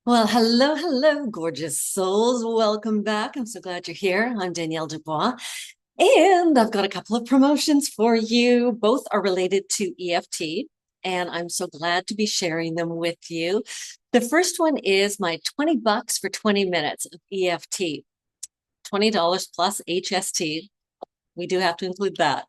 Well, hello, hello, gorgeous souls. Welcome back. I'm so glad you're here. I'm Danielle Dubois, and I've got a couple of promotions for you. Both are related to EFT, and I'm so glad to be sharing them with you. The first one is my 20 bucks for 20 minutes of EFT, $20 plus HST. We do have to include that.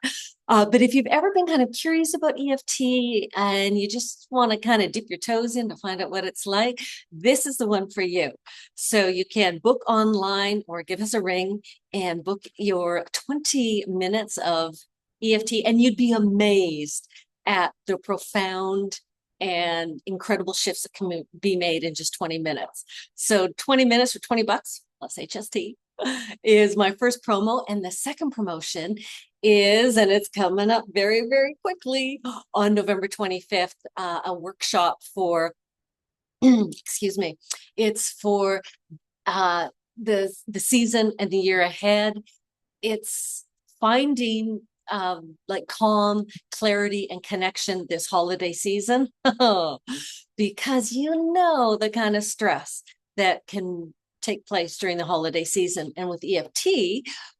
But if you've ever been kind of curious about EFT and you just want to kind of dip your toes in to find out what it's like, this is the one for you. So you can book online or give us a ring and book your 20 minutes of EFT, and you'd be amazed at the profound and incredible shifts that can be made in just 20 minutes. So 20 minutes for 20 bucks plus HST is my first promo. And the second promotion is, and it's coming up very, very quickly on November 25th, a workshop for, excuse me, it's for the season and the year ahead. It's finding like calm, clarity, and connection this holiday season because you know the kind of stress that can take place during the holiday season. And with EFT,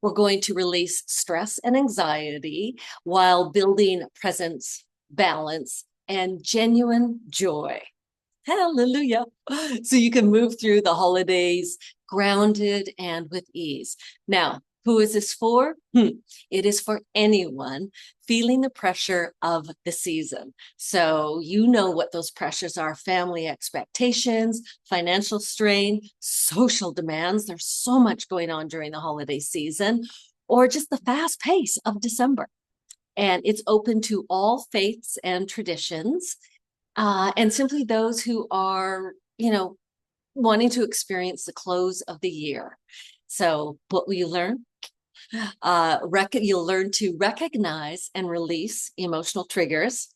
we're going to release stress and anxiety while building presence, balance, and genuine joy. Hallelujah. So you can move through the holidays grounded and with ease. Now, who is this for? It is for anyone feeling the pressure of the season. So you know what those pressures are: family expectations, financial strain, social demands. There's so much going on during the holiday season, or just the fast pace of December. And it's open to all faiths and traditions, and simply those who are, wanting to experience the close of the year. So, what will you learn? You'll learn to recognize and release emotional triggers.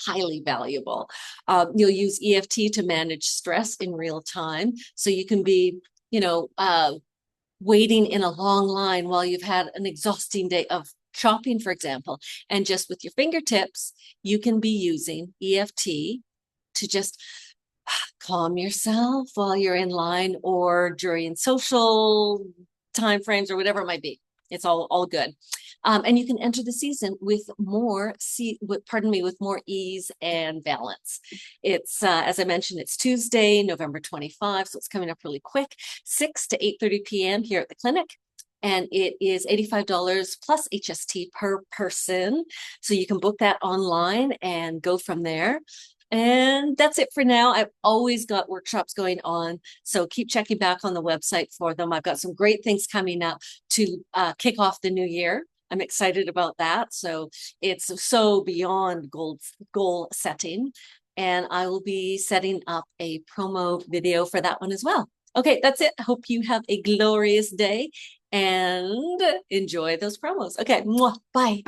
Highly valuable. You'll use EFT to manage stress in real time. So you can be, waiting in a long line while you've had an exhausting day of shopping, for example. And just with your fingertips, you can be using EFT to just calm yourself while you're in line or during social time frames or whatever it might be. It's all good. And you can enter the season with more, with more ease and balance. It's, as I mentioned, it's Tuesday, November 25, so it's coming up really quick, 6 to 8:30 p.m. here at the clinic. And it is $85 plus HST per person. So you can book that online and go from there. And that's it for now. I've always got workshops going on, so keep checking back on the website for them. I've got some great things coming up to kick off the new year. I'm excited about that. So it's so beyond goal setting. And I will be setting up a promo video for that one as well. Okay, that's it. Hope you have a glorious day and enjoy those promos. Okay, bye.